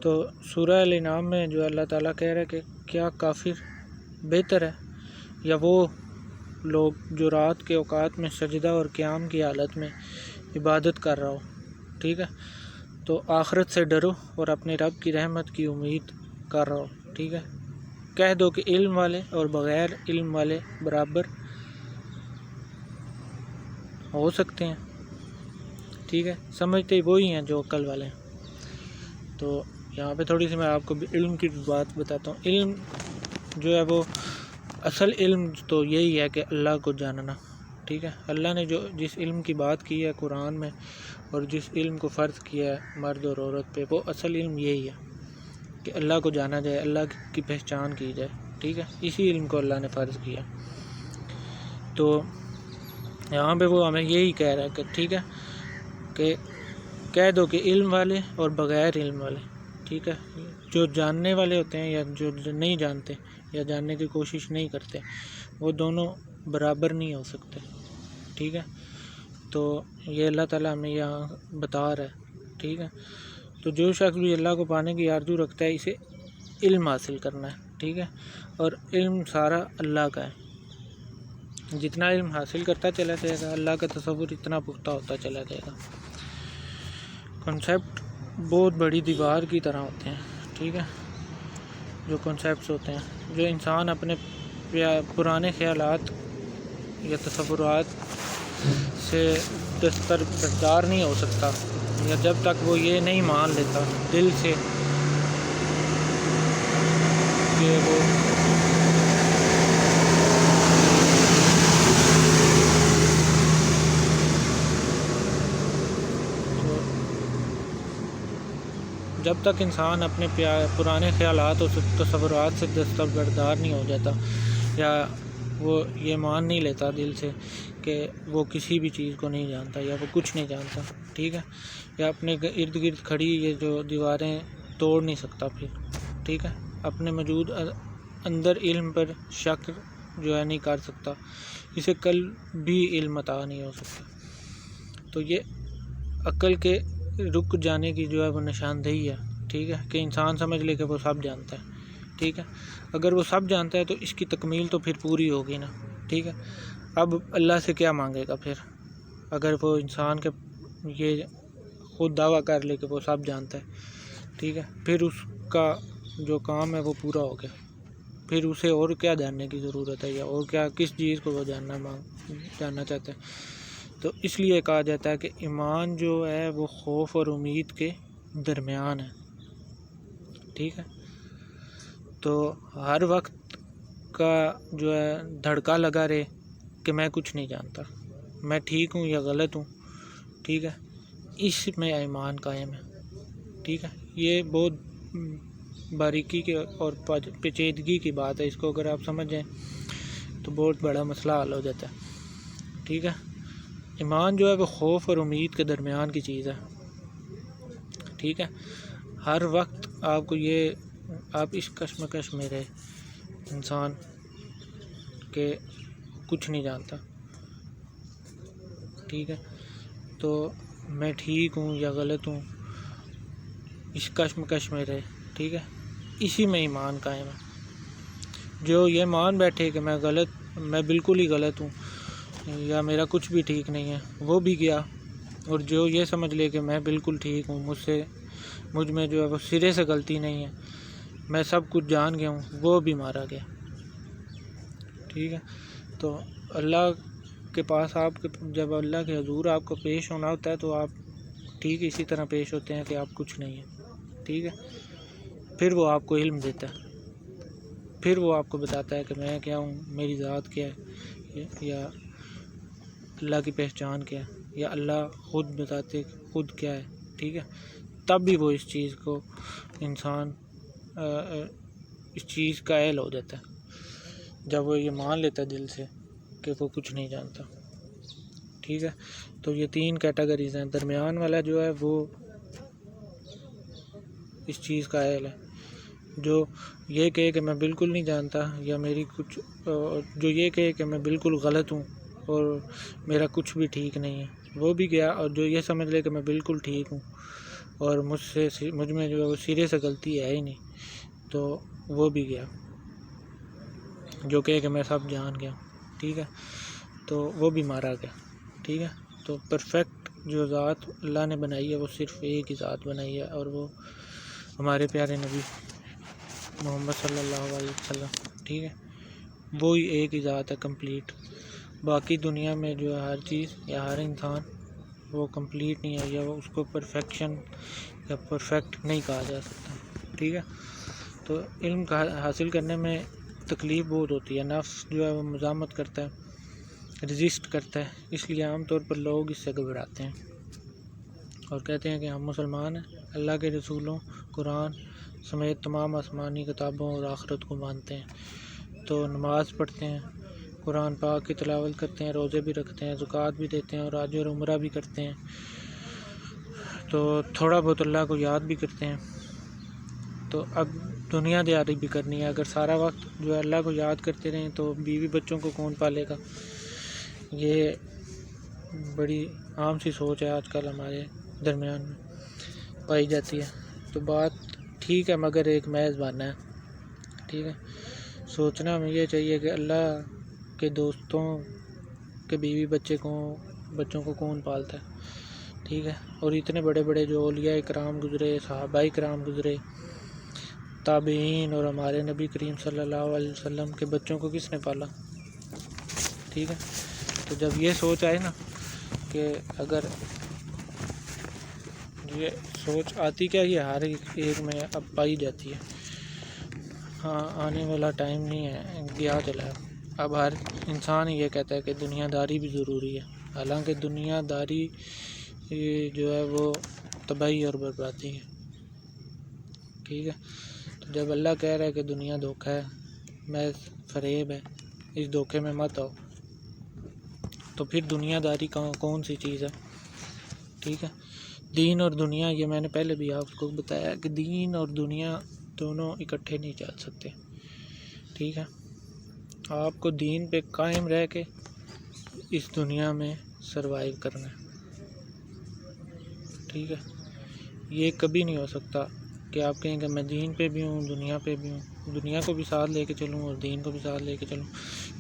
تو سورہ الانعام میں جو اللہ تعالیٰ کہہ رہا ہے کہ کیا کافر بہتر ہے یا وہ لوگ جو رات کے اوقات میں سجدہ اور قیام کی حالت میں عبادت کر رہا ہو، ٹھیک ہے، تو آخرت سے ڈرو اور اپنے رب کی رحمت کی امید کر رہا ہو، ٹھیک ہے۔ کہہ دو کہ علم والے اور بغیر علم والے برابر ہو سکتے ہیں، ٹھیک ہے، سمجھتے ہی وہی ہیں جو عقل والے ہیں۔ تو یہاں پہ تھوڑی سی میں آپ کو علم کی بات بتاتا ہوں۔ علم جو ہے وہ اصل علم تو یہی ہے کہ اللہ کو جاننا، ٹھیک ہے۔ اللہ نے جس علم کی بات کی ہے قرآن میں اور جس علم کو فرض کیا ہے مرد اور عورت پہ، وہ اصل علم یہی ہے کہ اللہ کو جانا جائے، اللہ کی پہچان کی جائے، ٹھیک ہے۔ اسی علم کو اللہ نے فرض کیا۔ تو یہاں پہ وہ ہمیں یہی کہہ رہا ہے کہ ٹھیک ہے کہ کہہ دو کہ علم والے اور بغیر علم والے، ٹھیک ہے، جو جاننے والے ہوتے ہیں یا جو نہیں جانتے یا جاننے کی کوشش نہیں کرتے، وہ دونوں برابر نہیں ہو سکتے، ٹھیک ہے۔ تو یہ اللہ تعالیٰ ہمیں یہاں بتا رہا ہے، ٹھیک ہے۔ تو جو شخص بھی اللہ کو پانے کی آرزو رکھتا ہے، اسے علم حاصل کرنا ہے، ٹھیک ہے، اور علم سارا اللہ کا ہے۔ جتنا علم حاصل کرتا چلا جائے گا، اللہ کا تصور اتنا پختہ ہوتا چلا جائے گا۔ کنسیپٹ بہت بڑی دیوار کی طرح ہوتے ہیں، ٹھیک ہے، جو کنسیپٹس ہوتے ہیں، جو انسان اپنے پرانے خیالات یا تصورات سے دستبردار نہیں ہو سکتا، یا جب تک وہ یہ نہیں مان لیتا دل سے کہ وہ جب تک انسان اپنے پرانے خیالات اور تصورات سے دستبردار نہیں ہو جاتا، یا وہ یہ مان نہیں لیتا دل سے کہ وہ کسی بھی چیز کو نہیں جانتا یا وہ کچھ نہیں جانتا، ٹھیک ہے، یا اپنے ارد گرد کھڑی یہ جو دیواریں توڑ نہیں سکتا پھر، ٹھیک ہے، اپنے موجود اندر علم پر شک جو ہے نہیں کر سکتا، اسے کل بھی علم عطا نہیں ہو سکتا۔ تو یہ عقل کے رک جانے کی جو ہے وہ نشاندہی ہے، ٹھیک ہے، کہ انسان سمجھ لے کہ وہ سب جانتا ہے، ٹھیک ہے۔ اگر وہ سب جانتا ہے تو اس کی تکمیل تو پھر پوری ہوگی نا، ٹھیک ہے۔ اب اللہ سے کیا مانگے گا پھر، اگر وہ انسان کے یہ خود دعویٰ کر لے کہ وہ سب جانتا ہے، ٹھیک ہے، پھر اس کا جو کام ہے وہ پورا ہو گیا، پھر اسے اور کیا جاننے کی ضرورت ہے، یا اور کیا کس چیز کو وہ جاننا چاہتا ہے۔ تو اس لیے کہا جاتا ہے کہ ایمان جو ہے وہ خوف اور امید کے درمیان ہے، ٹھیک ہے۔ تو ہر وقت کا جو ہے دھڑکا لگا رہے کہ میں کچھ نہیں جانتا، میں ٹھیک ہوں یا غلط ہوں، ٹھیک ہے، اس میں ایمان قائم ہے، ٹھیک ہے۔ یہ بہت باریکی کے اور پیچیدگی کی بات ہے، اس کو اگر آپ سمجھ جائیں تو بہت بڑا مسئلہ حل ہو جاتا ہے، ٹھیک ہے۔ ایمان جو ہے وہ خوف اور امید کے درمیان کی چیز ہے، ٹھیک ہے۔ ہر وقت آپ اس کشمکش میں رہے انسان کہ کچھ نہیں جانتا، ٹھیک ہے، تو میں ٹھیک ہوں یا غلط ہوں، اس کشمکش میں رہے، ٹھیک ہے، اسی میں ایمان قائم ہے۔ جو یہ مان بیٹھے کہ میں بالکل ہی غلط ہوں یا میرا کچھ بھی ٹھیک نہیں ہے، وہ بھی گیا، اور جو یہ سمجھ لے کہ میں بالکل ٹھیک ہوں، مجھ میں جو ہے وہ سرے سے غلطی نہیں ہے، میں سب کچھ جان گیا ہوں، وہ بھی مارا گیا، ٹھیک ہے۔ تو اللہ کے پاس جب اللہ کے حضور آپ کو پیش ہونا ہوتا ہے تو آپ ٹھیک اسی طرح پیش ہوتے ہیں کہ آپ کچھ نہیں ہیں، ٹھیک ہے۔ پھر وہ آپ کو علم دیتا ہے، پھر وہ آپ کو بتاتا ہے کہ میں کیا ہوں، میری ذات کیا ہے، یا اللہ کی پہچان کیا ہے، یا اللہ خود بتاتے خود کیا ہے، ٹھیک ہے۔ تب بھی وہ اس چیز کو انسان اس چیز کا اہل ہو جاتا ہے جب وہ یہ مان لیتا ہے دل سے کہ وہ کچھ نہیں جانتا، ٹھیک ہے۔ تو یہ 3 کیٹیگریز ہیں۔ درمیان والا جو ہے وہ اس چیز کا اہل ہے، جو یہ کہے کہ میں بالکل نہیں جانتا، یا جو یہ کہے کہ میں بالکل غلط ہوں اور میرا کچھ بھی ٹھیک نہیں ہے، وہ بھی گیا، اور جو یہ سمجھ لے کہ میں بالکل ٹھیک ہوں، اور مجھ میں جو ہے وہ سرے سے غلطی ہے ہی نہیں، تو وہ بھی گیا جو کہ میں سب جان گیا، ٹھیک ہے، تو وہ بھی مارا گیا، ٹھیک ہے۔ تو پرفیکٹ جو ذات اللہ نے بنائی ہے وہ صرف ایک ہی ذات بنائی ہے، اور وہ ہمارے پیارے نبی محمد صلی اللہ علیہ وسلم، ٹھیک ہے، وہی ایک ہی ذات ہے کمپلیٹ۔ باقی دنیا میں جو ہے ہر چیز یا ہر انسان وہ کمپلیٹ نہیں ہے، یا وہ اس کو پرفیکشن یا پرفیکٹ نہیں کہا جا سکتا، ٹھیک ہے۔ تو علم حاصل کرنے میں تکلیف بہت ہوتی ہے، نفس جو ہے وہ مزاحمت کرتا ہے، رزسٹ کرتا ہے، اس لیے عام طور پر لوگ اس سے گھبراتے ہیں اور کہتے ہیں کہ ہم مسلمان ہیں، اللہ کے رسولوں، قرآن سمیت تمام آسمانی کتابوں اور آخرت کو مانتے ہیں، تو نماز پڑھتے ہیں، قرآن پاک کی تلاوت کرتے ہیں، روزے بھی رکھتے ہیں، زکوٰۃ بھی دیتے ہیں، اور حج اور عمرہ بھی کرتے ہیں، تو تھوڑا بہت اللہ کو یاد بھی کرتے ہیں۔ تو اب دنیا داری بھی کرنی ہے، اگر سارا وقت جو ہے اللہ کو یاد کرتے رہیں تو بیوی بچوں کو کون پالے گا؟ یہ بڑی عام سی سوچ ہے آج کل ہمارے درمیان میں پائی جاتی ہے۔ تو بات ٹھیک ہے، مگر ایک محض بہانہ ہے، ٹھیک ہے۔ سوچنا ہمیں یہ چاہیے کہ اللہ کے دوستوں کے بیوی بچوں کو کون پالتا ہے، ٹھیک ہے۔ اور اتنے بڑے بڑے جو اولیاء کرام گزرے، صحابہ کرام گزرے، تابعین، اور ہمارے نبی کریم صلی اللہ علیہ وسلم کے بچوں کو کس نے پالا، ٹھیک ہے۔ تو جب یہ سوچ آئے نا کہ اگر یہ سوچ آتی کیا، یہ ہر ایک میں اب پائی جاتی ہے، ہاں آنے والا ٹائم نہیں ہے، گیا چلا ہے، اب ہر انسان یہ کہتا ہے کہ دنیا داری بھی ضروری ہے، حالانکہ دنیا داری جو ہے وہ تباہی اور بربادی ہے، ٹھیک ہے۔ تو جب اللہ کہہ رہا ہے کہ دنیا دھوکہ ہے، محض فریب ہے، اس دھوکے میں مت آؤ، تو پھر دنیا داری کون سی چیز ہے، ٹھیک ہے۔ دین اور دنیا، یہ میں نے پہلے بھی آپ کو بتایا کہ دین اور دنیا دونوں اکٹھے نہیں چل سکتے، ٹھیک ہے۔ آپ کو دین پہ قائم رہ کے اس دنیا میں سروائیو کرنا ہے، ٹھیک ہے۔ یہ کبھی نہیں ہو سکتا کہ آپ کہیں کہ میں دین پہ بھی ہوں، دنیا پہ بھی ہوں، دنیا کو بھی ساتھ لے کے چلوں اور دین کو بھی ساتھ لے کے چلوں،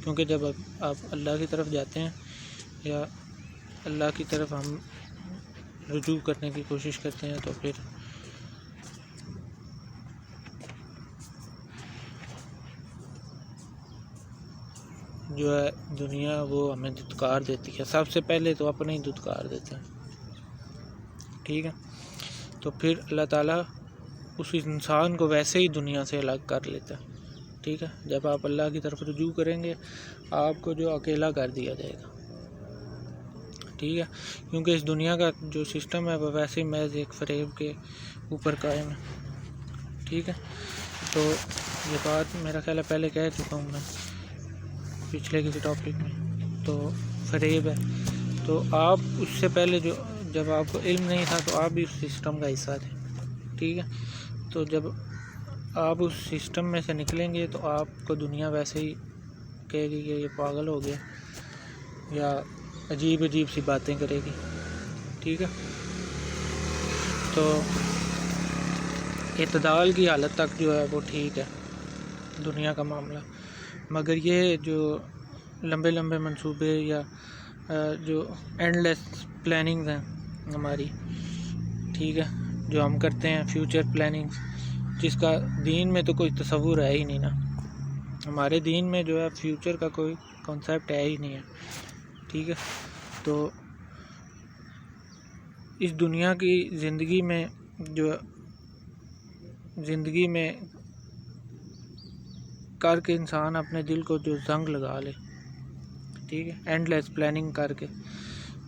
کیونکہ جب آپ اللہ کی طرف جاتے ہیں یا اللہ کی طرف ہم رجوع کرنے کی کوشش کرتے ہیں تو پھر جو ہے دنیا وہ ہمیں دھتکار دیتی ہے، سب سے پہلے تو اپنے ہی دھتکار دیتے ہیں، ٹھیک ہے۔ تو پھر اللہ تعالیٰ اس انسان کو ویسے ہی دنیا سے الگ کر لیتا ہے، ٹھیک ہے۔ جب آپ اللہ کی طرف رجوع کریں گے آپ کو جو اکیلا کر دیا جائے گا، ٹھیک ہے، کیونکہ اس دنیا کا جو سسٹم ہے وہ ویسے ہی محض ایک فریب کے اوپر قائم ہے، ٹھیک ہے۔ تو یہ بات میرا خیال ہے پہلے کہہ چکا ہوں میں پچھلے کسی ٹاپک میں، تو فریب ہے۔ تو آپ اس سے پہلے جب آپ کو علم نہیں تھا تو آپ بھی اس سسٹم کا حصہ تھے، ٹھیک ہے۔ تو جب آپ اس سسٹم میں سے نکلیں گے تو آپ کو دنیا ویسے ہی کہے گی کہ یہ پاگل ہو گیا، یا عجیب سی باتیں کرے گی، ٹھیک ہے۔ تو اعتدال کی حالت تک جو ہے وہ ٹھیک ہے دنیا کا معاملہ، مگر یہ جو لمبے منصوبے یا جو اینڈ لیس پلاننگز ہیں ہماری، ٹھیک ہے، جو ہم کرتے ہیں فیوچر پلاننگز، جس کا دین میں تو کوئی تصور ہے ہی نہیں نا، ہمارے دین میں جو ہے فیوچر کا کوئی کانسیپٹ ہے ہی نہیں ہے، ٹھیک ہے۔ تو اس دنیا کی زندگی میں کر کے انسان اپنے دل کو جو زنگ لگا لے، ٹھیک ہے، اینڈ لیس پلاننگ کر کے،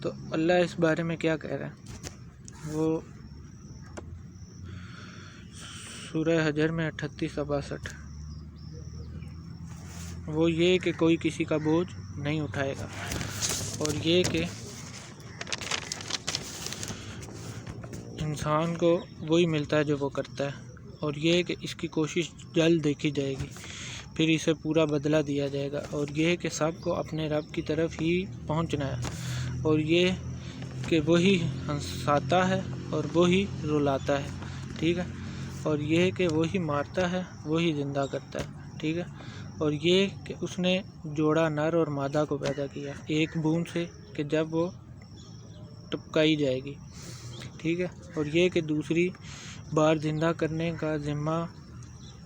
تو اللہ اس بارے میں کیا کہہ رہا ہے، وہ سورہ حجر میں 38 سے 62، وہ یہ کہ کوئی کسی کا بوجھ نہیں اٹھائے گا، اور یہ کہ انسان کو وہی ملتا ہے جو وہ کرتا ہے، اور یہ کہ اس کی کوشش جلد دیکھی جائے گی، پھر اسے پورا بدلہ دیا جائے گا، اور یہ کہ سب کو اپنے رب کی طرف ہی پہنچنا ہے، اور یہ کہ وہی ہنساتا ہے اور وہی رلاتا ہے، ٹھیک ہے، اور یہ کہ وہی مارتا ہے، وہی زندہ کرتا ہے، ٹھیک ہے، اور یہ کہ اس نے جوڑا نر اور مادہ کو پیدا کیا ایک بوند سے کہ جب وہ ٹپکائی جائے گی، ٹھیک ہے، اور یہ کہ دوسری بار زندہ کرنے کا ذمہ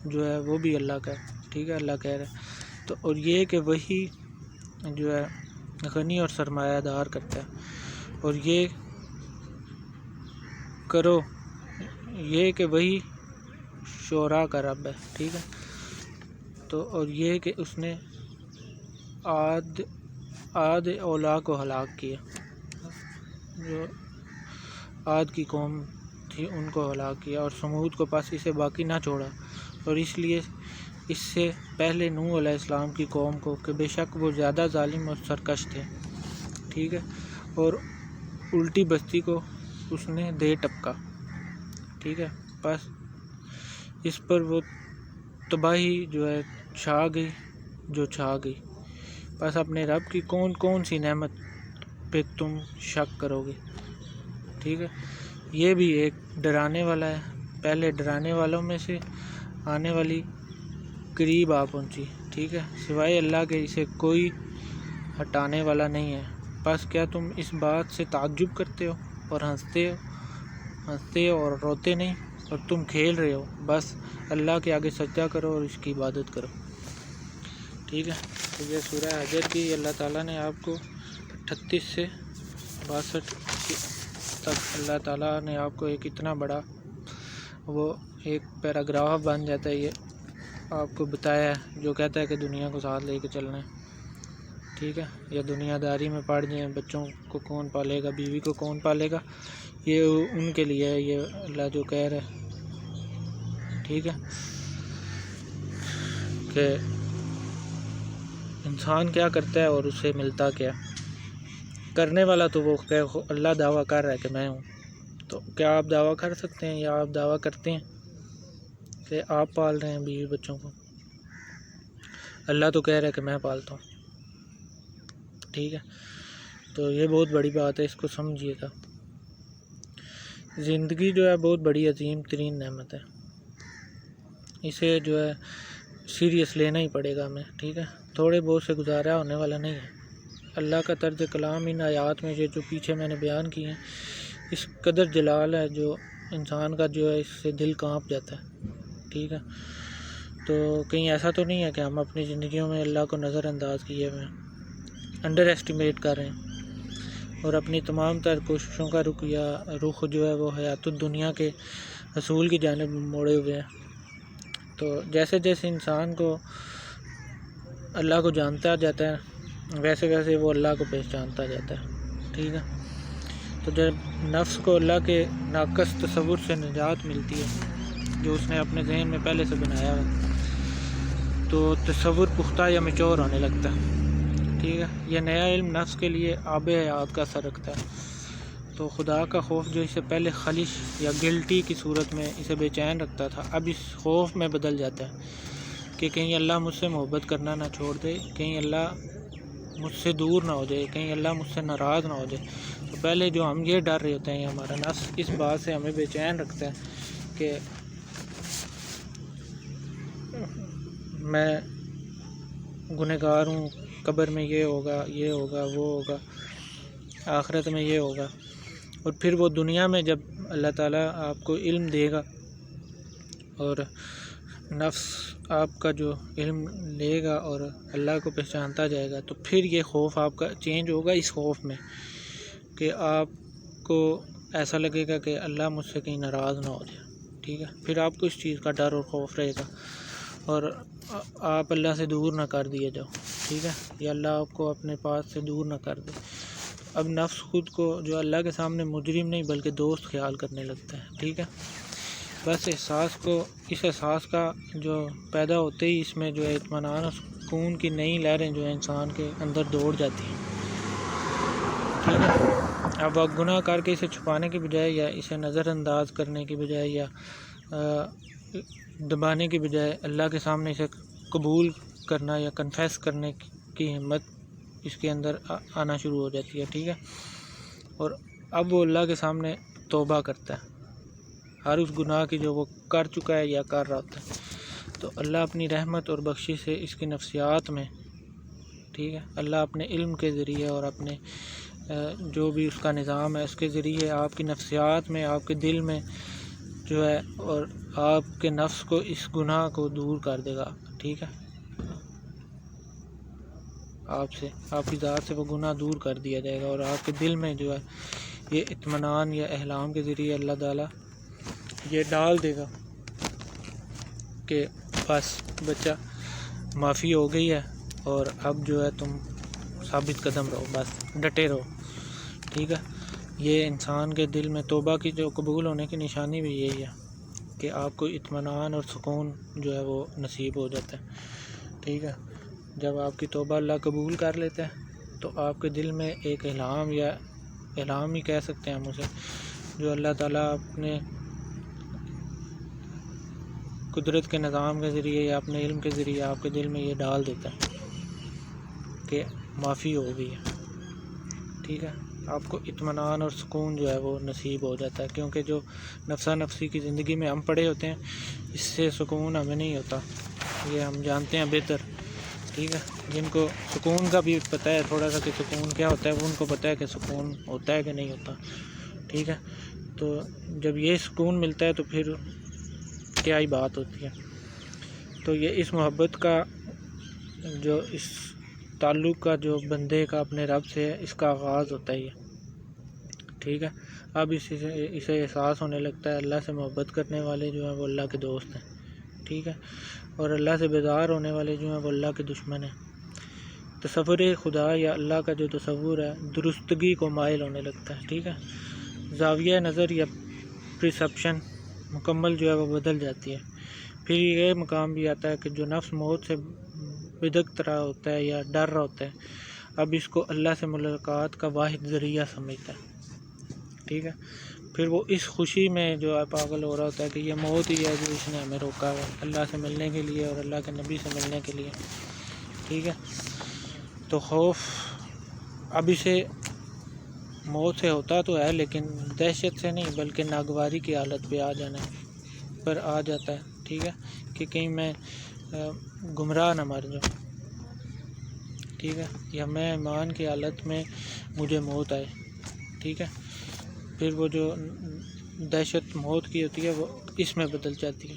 جو ہے وہ بھی اللہ کا ہے، ٹھیک ہے، اللہ کہہ رہا ہے تو، اور یہ کہ وہی جو ہے غنی اور سرمایہ دار کرتا ہے، اور یہ کرو یہ کہ وہی شعراء کا رب ہے، ٹھیک ہے، تو اور یہ کہ اس نے عاد اولا کو ہلاک کیا، جو عاد کی قوم تھی ان کو ہلاک کیا، اور سمود کو پس اسے باقی نہ چھوڑا، اور اس لیے اس سے پہلے نوح علیہ السلام کی قوم کو کہ بے شک وہ زیادہ ظالم اور سرکش تھے، ٹھیک ہے، اور الٹی بستی کو اس نے دے ٹپکا، ٹھیک ہے، بس اس پر وہ تباہی جو ہے چھا گئی، بس اپنے رب کی کون سی نعمت پہ تم شک کرو گے، ٹھیک ہے، یہ بھی ایک ڈرانے والا ہے، پہلے ڈرانے والوں میں سے آنے والی قریب آ پہنچی، ٹھیک ہے، سوائے اللہ کے اسے کوئی ہٹانے والا نہیں ہے، بس کیا تم اس بات سے تعجب کرتے ہو اور ہنستے اور روتے نہیں، اور تم کھیل رہے ہو، بس اللہ کے آگے سجدہ کرو اور اس کی عبادت کرو، ٹھیک ہے، تو یہ سورہ حجر کی اللہ تعالیٰ نے آپ کو 38 سے 62 تک اللہ تعالیٰ نے آپ کو ایک اتنا بڑا وہ ایک پیراگراف بن جاتا ہے، یہ آپ کو بتایا ہے جو کہتا ہے کہ دنیا کو ساتھ لے کے چلنا ہے، ٹھیک ہے، یا دنیا داری میں پڑ جائیں، بچوں کو کون پالے گا، بیوی کو کون پالے گا، یہ ان کے لیے ہے، یہ اللہ جو کہہ رہا ہے، ٹھیک ہے، کہ انسان کیا کرتا ہے اور اسے ملتا کیا، کرنے والا تو وہ اللہ دعویٰ کر رہا ہے کہ میں ہوں، تو کیا آپ دعویٰ کر سکتے ہیں یا آپ دعویٰ کرتے ہیں کہ آپ پال رہے ہیں بیوی بچوں کو؟ اللہ تو کہہ رہا ہے کہ میں پالتا ہوں، ٹھیک ہے، تو یہ بہت بڑی بات ہے، اس کو سمجھیے گا۔ زندگی جو ہے بہت بڑی عظیم ترین نعمت ہے، اسے جو ہے سیریس لینا ہی پڑے گا ہمیں، ٹھیک ہے، تھوڑے بہت سے گزارا ہونے والا نہیں ہے۔ اللہ کا طرز کلام ان آیات میں جو پیچھے میں نے بیان کی ہیں، اس قدر جلال ہے جو انسان کا جو ہے اس سے دل کانپ جاتا ہے، ٹھیک ہے، تو کہیں ایسا تو نہیں ہے کہ ہم اپنی زندگیوں میں اللہ کو نظر انداز کیے ہوئے انڈر ایسٹیمیٹ کر رہے ہیں، اور اپنی تمام تر کوششوں کا رخ جو ہے وہ حیات الدنیا کے حصول کی جانب موڑے ہوئے ہیں۔ تو جیسے جیسے انسان کو اللہ کو جانتا جاتا ہے ویسے ویسے وہ اللہ کو پہچانتا جاتا ہے، ٹھیک ہے، تو جب نفس کو اللہ کے ناقص تصور سے نجات ملتی ہے جو اس نے اپنے ذہن میں پہلے سے بنایا ہے، تو تصور پختہ یا میچور ہونے لگتا ہے، ٹھیک ہے، یہ نیا علم نفس کے لیے آب حیات کا اثر رکھتا ہے، تو خدا کا خوف جو اسے پہلے خلش یا گلٹی کی صورت میں اسے بے چین رکھتا تھا، اب اس خوف میں بدل جاتا ہے کہ کہیں اللہ مجھ سے محبت کرنا نہ چھوڑ دے، کہیں اللہ مجھ سے دور نہ ہو جائے، کہیں اللہ مجھ سے ناراض نہ ہو جائے۔ تو پہلے جو ہم یہ ڈر رہے ہوتے ہیں، ہمارا نفس اس بات سے ہمیں بے چین رکھتا ہے کہ میں گنہگار ہوں، قبر میں یہ ہوگا وہ ہوگا، آخرت میں یہ ہوگا، اور پھر وہ دنیا میں جب اللہ تعالیٰ آپ کو علم دے گا اور نفس آپ کا جو علم لے گا اور اللہ کو پہچانتا جائے گا، تو پھر یہ خوف آپ کا چینج ہوگا اس خوف میں کہ آپ کو ایسا لگے گا کہ اللہ مجھ سے کہیں ناراض نہ ہو جائے، ٹھیک ہے، پھر آپ کو اس چیز کا ڈر اور خوف رہے گا اور آپ اللہ سے دور نہ کر دیے جاؤ، ٹھیک ہے، یا اللہ آپ کو اپنے پاس سے دور نہ کر دے۔ اب نفس خود کو جو اللہ کے سامنے مجرم نہیں بلکہ دوست خیال کرنے لگتا ہے، ٹھیک ہے، بس اس احساس کا جو پیدا ہوتے ہی اس میں جو ہے اطمینان اور سکون کی نئی لہریں جو ہے انسان کے اندر دوڑ جاتی ہیں، ٹھیک ہے۔ اب آپ گناہ کر کے اسے چھپانے کی بجائے یا اسے نظر انداز کرنے کی بجائے یا دبانے کی بجائے اللہ کے سامنے اسے قبول کرنا یا کنفیس کرنے کی ہمت اس کے اندر آنا شروع ہو جاتی ہے، ٹھیک ہے، اور اب وہ اللہ کے سامنے توبہ کرتا ہے ہر اس گناہ کی جو وہ کر چکا ہے یا کر رہا ہوتا ہے، تو اللہ اپنی رحمت اور بخشش سے اس کی نفسیات میں، ٹھیک ہے، اللہ اپنے علم کے ذریعے اور اپنے جو بھی اس کا نظام ہے اس کے ذریعے آپ کی نفسیات میں، آپ کے دل میں جو ہے، اور آپ کے نفس کو اس گناہ کو دور کر دے گا، ٹھیک ہے، آپ کی ذات سے وہ گناہ دور کر دیا جائے گا، اور آپ کے دل میں جو ہے یہ اطمینان یا احلام کے ذریعے اللہ تعالیٰ یہ ڈال دے گا کہ بس بچہ معافی ہو گئی ہے، اور اب جو ہے تم ثابت قدم رہو، بس ڈٹے رہو، ٹھیک ہے۔ یہ انسان کے دل میں توبہ کی جو قبول ہونے کی نشانی بھی یہی ہے کہ آپ کو اطمینان اور سکون جو ہے وہ نصیب ہو جاتا ہے، ٹھیک ہے۔ جب آپ کی توبہ اللہ قبول کر لیتا ہے تو آپ کے دل میں ایک الہام، یا الہام ہی کہہ سکتے ہیں ہم اسے، جو اللہ تعالیٰ اپنے قدرت کے نظام کے ذریعے یا اپنے علم کے ذریعے آپ کے دل میں یہ ڈال دیتا ہے کہ معافی ہو گئی ہے، ٹھیک ہے۔ آپ کو اطمینان اور سکون جو ہے وہ نصیب ہو جاتا ہے، کیونکہ جو نفسا نفسی کی زندگی میں ہم پڑے ہوتے ہیں اس سے سکون ہمیں نہیں ہوتا، یہ ہم جانتے ہیں بہتر، ٹھیک ہے۔ جن کو سکون کا بھی پتہ ہے تھوڑا سا کہ سکون کیا ہوتا ہے، وہ ان کو پتہ ہے کہ سکون ہوتا ہے کہ نہیں ہوتا، ٹھیک ہے۔ تو جب یہ سکون ملتا ہے تو پھر کیا ہی بات ہوتی ہے۔ تو یہ اس محبت کا جو اس تعلق کا جو بندے کا اپنے رب سے ہے، اس کا آغاز ہوتا ہے یہ، ٹھیک ہے۔ اب اسے احساس ہونے لگتا ہے اللہ سے محبت کرنے والے جو ہیں وہ اللہ کے دوست ہیں، ٹھیک ہے، اور اللہ سے بیزار ہونے والے جو ہیں وہ اللہ کے دشمن ہیں۔ تصور خدا یا اللہ کا جو تصور ہے درستگی کو مائل ہونے لگتا ہے، ٹھیک ہے۔ زاویہ نظر یا پرسیپشن مکمل جو ہے وہ بدل جاتی ہے۔ پھر یہ مقام بھی آتا ہے کہ جو نفس موت سے بدک رہا ہوتا ہے یا ڈر رہا ہوتا ہے، اب اس کو اللہ سے ملاقات کا واحد ذریعہ سمجھتا ہے، ٹھیک ہے۔ پھر وہ اس خوشی میں جو ہے پاگل ہو رہا ہوتا ہے کہ یہ موت ہی ہے جو اس نے ہمیں روکا ہے اللہ سے ملنے کے لیے اور اللہ کے نبی سے ملنے کے لیے، ٹھیک ہے۔ تو خوف اب اسے موت سے ہوتا تو ہے، لیکن دہشت سے نہیں بلکہ ناگواری کی حالت پہ آ جاتا ہے، ٹھیک ہے، کہ کہیں میں گمراہ نہ مر جاؤں، ٹھیک ہے، یا میں ایمان کی حالت میں مجھے موت آئے، ٹھیک ہے۔ پھر وہ جو دہشت موت کی ہوتی ہے وہ اس میں بدل جاتی ہے،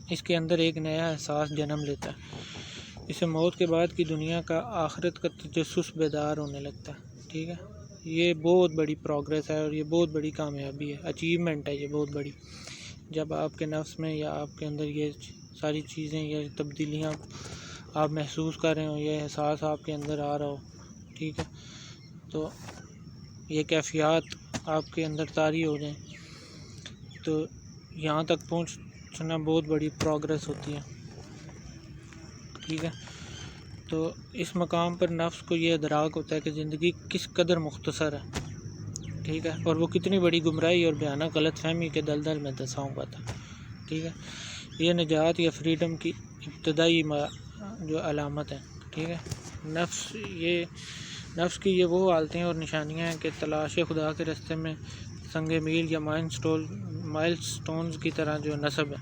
اس کے اندر ایک نیا احساس جنم لیتا ہے، اسے موت کے بعد کی دنیا کا، آخرت کا تجسس بیدار ہونے لگتا ہے، ٹھیک ہے۔ یہ بہت بڑی پروگریس ہے اور یہ بہت بڑی کامیابی ہے، اچیومنٹ ہے یہ بہت بڑی، جب آپ کے نفس میں یا آپ کے اندر یہ ساری چیزیں یا تبدیلیاں آپ محسوس کر رہے ہوں، یہ احساس آپ کے اندر آ رہا ہو، ٹھیک ہے، تو یہ کیفیات آپ کے اندر طاری ہو جائیں تو یہاں تک پہنچنا بہت بڑی پروگریس ہوتی ہے، ٹھیک ہے۔ تو اس مقام پر نفس کو یہ ادراک ہوتا ہے کہ زندگی کس قدر مختصر ہے، ٹھیک ہے، اور وہ کتنی بڑی گمراہی اور بھیانک غلط فہمی کے دلدل میں دھنسا ہوا تھا، ٹھیک ہے۔ یہ نجات یا فریڈم کی ابتدائی جو علامت ہے، ٹھیک ہے۔ نفس کی یہ وہ حالتیں اور نشانیاں ہیں کہ تلاش خدا کے راستے میں سنگ میل یا مائل سٹونز کی طرح جو نصب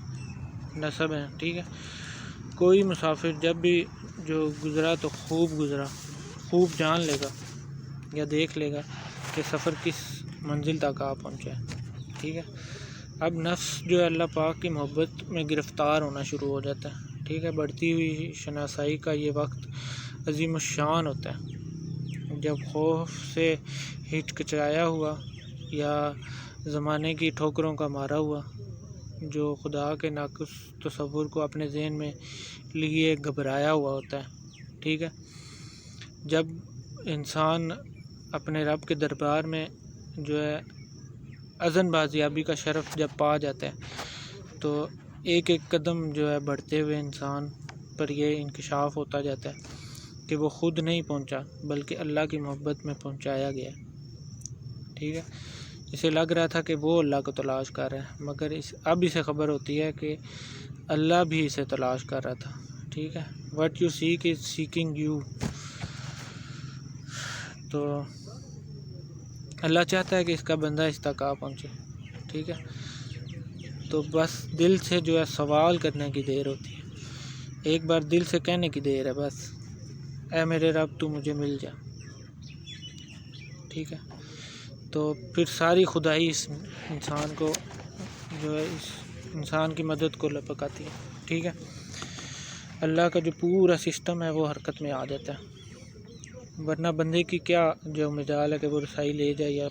ہیں، ٹھیک ہے۔ کوئی مسافر جب بھی جو گزرا تو خوب جان لے گا یا دیکھ لے گا کہ سفر کس منزل تک آ پہنچا ہے، ٹھیک ہے۔ اب نفس جو ہے اللہ پاک کی محبت میں گرفتار ہونا شروع ہو جاتا ہے، ٹھیک ہے۔ بڑھتی ہوئی شناسائی کا یہ وقت عظیم الشان ہوتا ہے، جب خوف سے ہچکچایا ہوا یا زمانے کی ٹھوکروں کا مارا ہوا جو خدا کے ناقص تصور کو اپنے ذہن میں لیے گھبرایا ہوا ہوتا ہے، ٹھیک ہے۔ جب انسان اپنے رب کے دربار میں جو ہے اذن بازیابی کا شرف جب پا جاتا ہے تو ایک ایک قدم جو ہے بڑھتے ہوئے انسان پر یہ انکشاف ہوتا جاتا ہے کہ وہ خود نہیں پہنچا بلکہ اللہ کی محبت میں پہنچایا گیا، ٹھیک ہے۔ اسے لگ رہا تھا کہ وہ اللہ کو تلاش کر رہا ہے، مگر اب اسے خبر ہوتی ہے کہ اللہ بھی اسے تلاش کر رہا تھا، ٹھیک ہے۔ What you seek is seeking you۔ تو اللہ چاہتا ہے کہ اس کا بندہ اس تک آ پہنچے، ٹھیک ہے؟ تو بس دل سے جو ہے سوال کرنے کی دیر ہوتی ہے، ایک بار دل سے کہنے کی دیر ہے، بس اے میرے رب تو مجھے مل جا، ٹھیک ہے؟ تو پھر ساری خدائی اس انسان کو جو ہے اس انسان کی مدد کو لپک آتی ہے، ٹھیک ہے؟ اللہ کا جو پورا سسٹم ہے وہ حرکت میں آ جاتا ہے، ورنہ بندے کی کیا جو مجال ہے کہ وہ رسائی لے جائے یا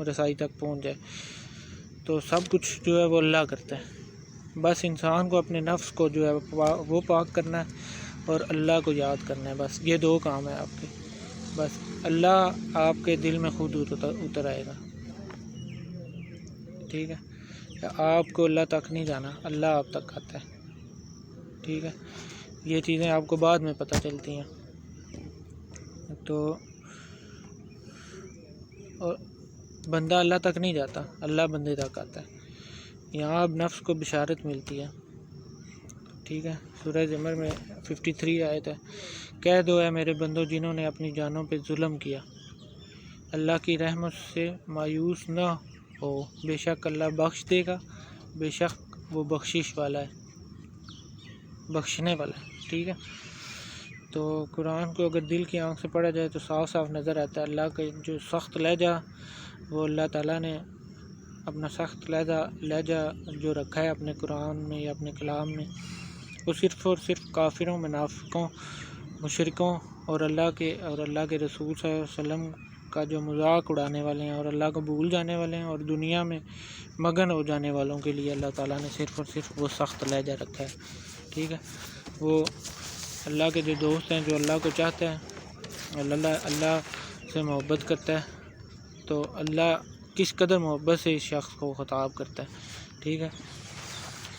رسائی تک پہنچ جائے، تو سب کچھ جو ہے وہ اللہ کرتا ہے، بس انسان کو اپنے نفس کو جو ہے وہ پاک کرنا ہے اور اللہ کو یاد کرنا ہے، بس یہ دو کام ہیں آپ کے، بس اللہ آپ کے دل میں خود اتر آئے گا، ٹھیک ہے؟ آپ کو اللہ تک نہیں جانا، اللہ آپ تک آتا ہے، ٹھیک ہے؟ یہ چیزیں آپ کو بعد میں پتہ چلتی ہیں، تو اور بندہ اللہ تک نہیں جاتا، اللہ بندے تک آتا ہے، یہاں اب نفس کو بشارت ملتی ہے، ٹھیک ہے؟ سورہ زمر میں 53 آیت ہے، کہہ دو اے میرے بندو جنہوں نے اپنی جانوں پہ ظلم کیا، اللہ کی رحمت سے مایوس نہ ہو، بے شک اللہ بخش دے گا، بے شک وہ بخشش والا ہے، بخشنے والا ہے، ٹھیک ہے؟ تو قرآن کو اگر دل کی آنکھ سے پڑھا جائے تو صاف صاف نظر آتا ہے اللہ کا جو سخت لہجہ وہ اللہ تعالیٰ نے اپنا سخت لہجہ جو رکھا ہے اپنے قرآن میں یا اپنے کلام میں، وہ صرف اور صرف کافروں، منافقوں، مشرکوں اور اللہ کے رسول صلی اللہ علیہ وسلم کا جو مذاق اڑانے والے ہیں اور اللہ کو بھول جانے والے ہیں اور دنیا میں مگن ہو جانے والوں کے لیے اللہ تعالیٰ نے صرف اور صرف وہ سخت لہجہ رکھا ہے، ٹھیک ہے؟ وہ اللہ کے جو دوست ہیں جو اللہ کو چاہتے ہیں، اللہ سے محبت کرتا ہے، تو اللہ کس قدر محبت سے اس شخص کو خطاب کرتا ہے، ٹھیک ہے؟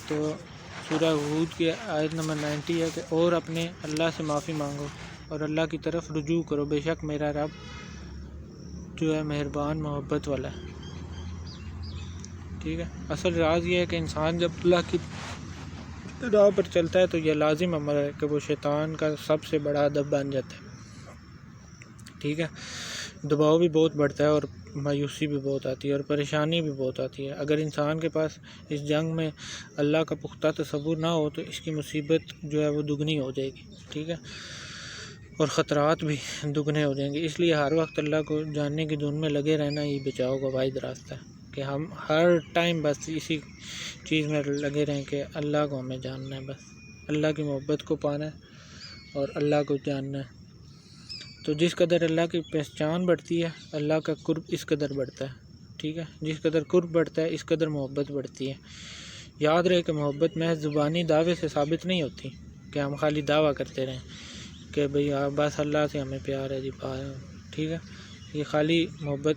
تو سورہ ہود کی آیت نمبر 90 ہے کہ اور اپنے اللہ سے معافی مانگو اور اللہ کی طرف رجوع کرو، بے شک میرا رب جو ہے مہربان محبت والا ہے، ٹھیک ہے؟ اصل راز یہ ہے کہ انسان جب اللہ کی راہ پر چلتا ہے تو یہ لازم امر ہے کہ وہ شیطان کا سب سے بڑا ادب بن جاتا ہے، ٹھیک ہے؟ دباؤ بھی بہت بڑھتا ہے اور مایوسی بھی بہت آتی ہے اور پریشانی بھی بہت آتی ہے، اگر انسان کے پاس اس جنگ میں اللہ کا پختہ تصور نہ ہو تو اس کی مصیبت جو ہے وہ دگنی ہو جائے گی، ٹھیک ہے؟ اور خطرات بھی دگنے ہو جائیں گے، اس لیے ہر وقت اللہ کو جاننے کی دھن میں لگے رہنا ہی بچاؤ کا واحد راستہ ہے، کہ ہم ہر ٹائم بس اسی چیز میں لگے رہیں کہ اللہ کو ہمیں جاننا ہے، بس اللہ کی محبت کو پانا ہے اور اللہ کو جاننا ہے، تو جس قدر اللہ کی پہچان بڑھتی ہے اللہ کا قرب اس قدر بڑھتا ہے، ٹھیک ہے؟ جس قدر قرب بڑھتا ہے اس قدر محبت بڑھتی ہے، یاد رہے کہ محبت محض زبانی دعوے سے ثابت نہیں ہوتی کہ ہم خالی دعویٰ کرتے رہیں کہ بھئی بس اللہ سے ہمیں پیار ہے جی، ٹھیک ہے؟ یہ خالی محبت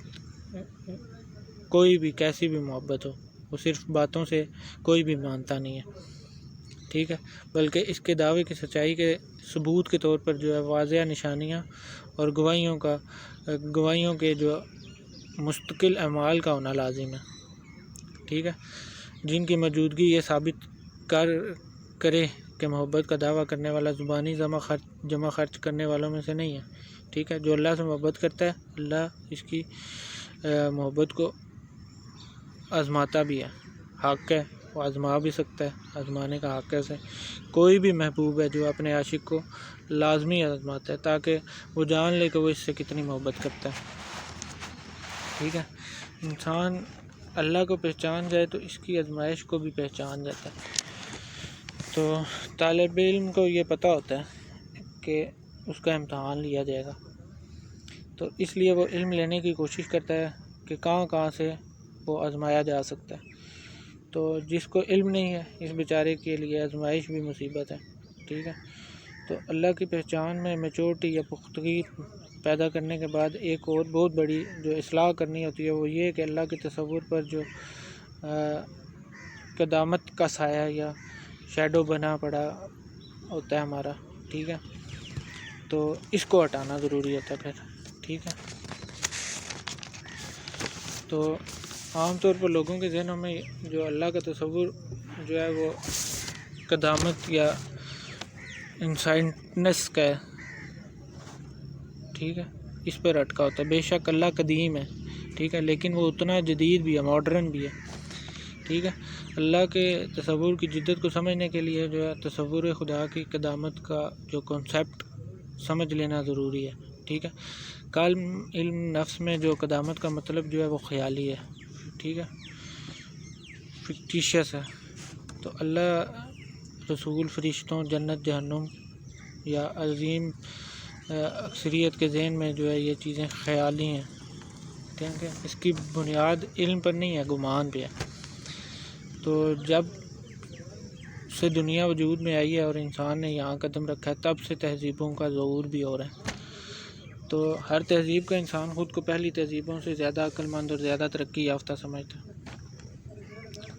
کوئی بھی کیسی بھی محبت ہو وہ صرف باتوں سے کوئی بھی مانتا نہیں ہے، ٹھیک ہے؟ بلکہ اس کے دعوے کی سچائی کے ثبوت کے طور پر جو ہے واضح نشانیاں اور گواہیوں کے جو مستقل اعمال کا ہونا لازم ہے، ٹھیک ہے؟ جن کی موجودگی یہ ثابت کرے کہ محبت کا دعویٰ کرنے والا زبانی جمع خرچ کرنے والوں میں سے نہیں ہے، ٹھیک ہے؟ جو اللہ سے محبت کرتا ہے اللہ اس کی محبت کو آزماتا بھی ہے، حق ہے وہ آزما بھی سکتا ہے، آزمانے کا حق ہے اسے، کوئی بھی محبوب ہے جو اپنے عاشق کو لازمی آزماتا ہے تاکہ وہ جان لے کہ وہ اس سے کتنی محبت کرتا ہے، ٹھیک ہے؟ انسان اللہ کو پہچان جائے تو اس کی آزمائش کو بھی پہچان جاتا ہے، تو طالب علم کو یہ پتہ ہوتا ہے کہ اس کا امتحان لیا جائے گا، تو اس لیے وہ علم لینے کی کوشش کرتا ہے کہ کہاں سے وہ آزمایا جا سکتا ہے، تو جس کو علم نہیں ہے اس بیچارے کے لیے آزمائش بھی مصیبت ہے، ٹھیک ہے؟ تو اللہ کی پہچان میں میچورٹی یا پختگی پیدا کرنے کے بعد ایک اور بہت بڑی جو اصلاح کرنی ہوتی ہے وہ یہ کہ اللہ کے تصور پر جو قدامت کا سایہ یا شیڈو بنا پڑا ہوتا ہے ہمارا، ٹھیک ہے؟ تو اس کو ہٹانا ضروری ہوتا ہے پھر، ٹھیک ہے؟ تو عام طور پر لوگوں کے ذہنوں میں جو اللہ کا تصور جو ہے وہ قدامت یا انسائنٹنس کا ہے، ٹھیک ہے؟ اس پر اٹکا ہوتا ہے، بے شک اللہ قدیم ہے، ٹھیک ہے، لیکن وہ اتنا جدید بھی ہے، ماڈرن بھی ہے، ٹھیک ہے۔ اللہ کے تصور کی جدت کو سمجھنے کے لیے جو ہے تصور خدا کی قدامت کا جو کنسیپٹ سمجھ لینا ضروری ہے، ٹھیک ہے۔ کالم علم نفس میں جو قدامت کا مطلب جو ہے وہ خیالی ہے، ٹھیک ہے، فکٹیشیس ہے۔ تو اللہ، رسول، فرشتوں، جنت، جہنم یا عظیم اکثریت کے ذہن میں جو ہے یہ چیزیں خیالی ہیں، ٹھیک ہے۔ اس کی بنیاد علم پر نہیں ہے، گمان پہ ہے۔ تو جب سے دنیا وجود میں آئی ہے اور انسان نے یہاں قدم رکھا ہے، تب سے تہذیبوں کا ظہور بھی ہو رہا ہے۔ تو ہر تہذیب کا انسان خود کو پہلی تہذیبوں سے زیادہ عقل مند اور زیادہ ترقی یافتہ سمجھتا ہے۔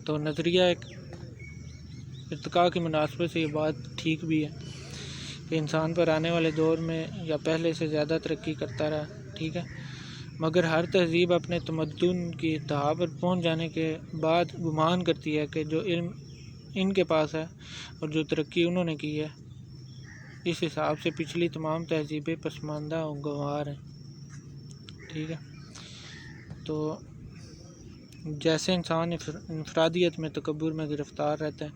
تو نظریہ ایک ارتقاء کی مناسبت سے یہ بات ٹھیک بھی ہے کہ انسان پر آنے والے دور میں یا پہلے سے زیادہ ترقی کرتا رہا، ٹھیک ہے، مگر ہر تہذیب اپنے تمدن کی انتہا پر پہنچ جانے کے بعد گمان کرتی ہے کہ جو علم ان کے پاس ہے اور جو ترقی انہوں نے کی ہے، اس حساب سے پچھلی تمام تہذیبیں پسماندہ و گنوار ہیں، ٹھیک ہے۔ تو جیسے انسان انفرادیت میں تکبر میں گرفتار رہتا ہے،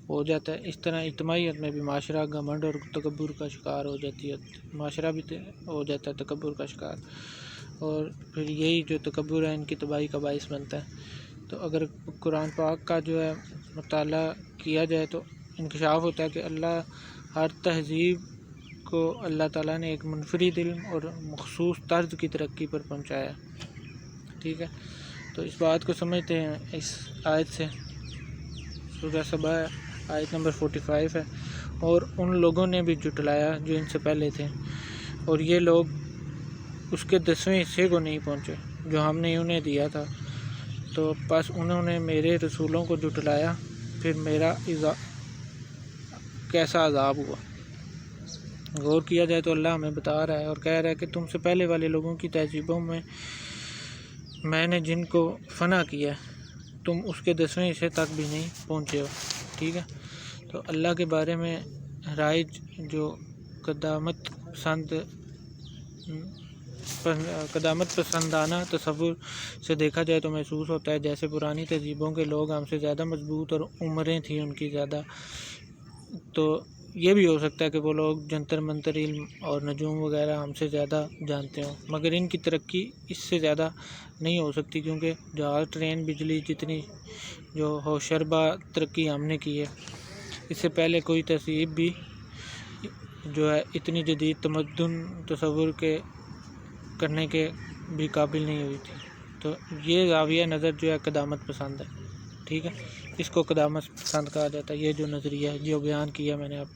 ہو جاتا ہے، اس طرح اجتماعیت میں بھی معاشرہ گھمنڈ اور تکبر کا شکار ہو جاتی ہے، معاشرہ بھی ہو جاتا ہے تکبر کا شکار، اور پھر یہی جو تکبر ہے ان کی تباہی کا باعث بنتا ہے۔ تو اگر قرآن پاک کا جو ہے مطالعہ کیا جائے تو انکشاف ہوتا ہے کہ اللہ ہر تہذیب کو اللہ تعالیٰ نے ایک منفرد علم اور مخصوص طرز کی ترقی پر پہنچایا، ٹھیک ہے۔ تو اس بات کو سمجھتے ہیں اس آیت سے، سورہ سبا آیت نمبر 45 ہے، اور ان لوگوں نے بھی جھٹلایا جو ان سے پہلے تھے، اور یہ لوگ اس کے 10ویں حصے کو نہیں پہنچے جو ہم نے انہیں دیا تھا، تو پس انہوں نے میرے رسولوں کو جھٹلایا، پھر میرا کیسا عذاب ہوا۔ غور کیا جائے تو اللہ ہمیں بتا رہا ہے اور کہہ رہا ہے کہ تم سے پہلے والے لوگوں کی تہذیبوں میں نے جن کو فنا کیا ہے، تم اس کے 10ویں حصے تک بھی نہیں پہنچے ہو، ٹھیک ہے۔ تو اللہ کے بارے میں رائج جو قدامت پسندانہ تصور سے دیکھا جائے تو محسوس ہوتا ہے جیسے پرانی تہذیبوں کے لوگ ہم سے زیادہ مضبوط اور عمریں تھیں ان کی زیادہ۔ تو یہ بھی ہو سکتا ہے کہ وہ لوگ جنتر منتر علم اور نجوم وغیرہ ہم سے زیادہ جانتے ہوں، مگر ان کی ترقی اس سے زیادہ نہیں ہو سکتی، کیونکہ جہاز، ٹرین، بجلی جتنی جو ہوشربا ترقی ہم نے کی ہے، اس سے پہلے کوئی تہذیب بھی جو ہے اتنی جدید تمدن تصور کرنے کے بھی قابل نہیں ہوئی تھی۔ تو یہ زاویہ نظر جو ہے قدامت پسند ہے، ٹھیک ہے، اس کو قدامت پسند کہا جاتا ہے۔ یہ جو نظریہ ہے جو بیان کیا میں نے اب،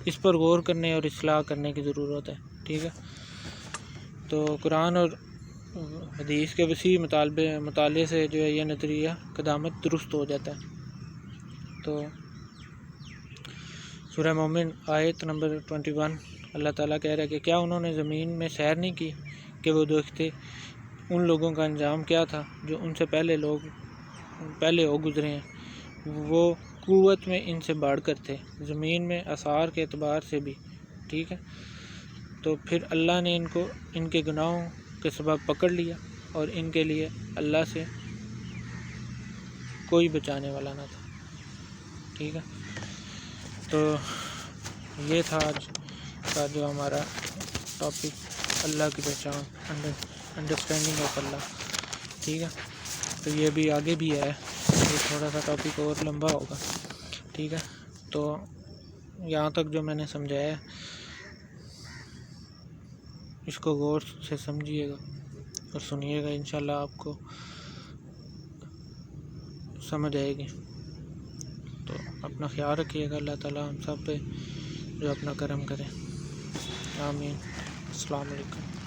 اس پر غور کرنے اور اصلاح کرنے کی ضرورت ہے، ٹھیک ہے۔ تو قرآن اور حدیث کے وسیع مطالعے سے جو ہے یہ نظریہ قدامت درست ہو جاتا ہے۔ تو سورہ مومن آیت نمبر 21 اللہ تعالیٰ کہہ رہا ہے کہ کیا انہوں نے زمین میں سیر نہیں کی کہ وہ دیکھتے ان لوگوں کا انجام کیا تھا جو ان سے پہلے ہو گزرے ہیں، وہ قوت میں ان سے بڑھ کر تھے، زمین میں آثار کے اعتبار سے بھی، ٹھیک ہے۔ تو پھر اللہ نے ان کو ان کے گناہوں کے سبب پکڑ لیا اور ان کے لیے اللہ سے کوئی بچانے والا نہ تھا، ٹھیک ہے۔ تو یہ تھا آج کا جو ہمارا ٹاپک، اللہ کی پہچان، انڈرسٹینڈنگ آف اللہ، ٹھیک ہے۔ تو یہ بھی آگے بھی ہے، یہ تھوڑا سا ٹاپک اور لمبا ہوگا، ٹھیک ہے۔ تو یہاں تک جو میں نے سمجھایا ہے اس کو غور سے سمجھیے گا اور سنیے گا، انشاءاللہ آپ کو سمجھ آئے گی۔ تو اپنا خیال رکھیے گا، اللہ تعالیٰ ہم سب پہ جو اپنا کرم کرے، آمین۔ السلام علیکم۔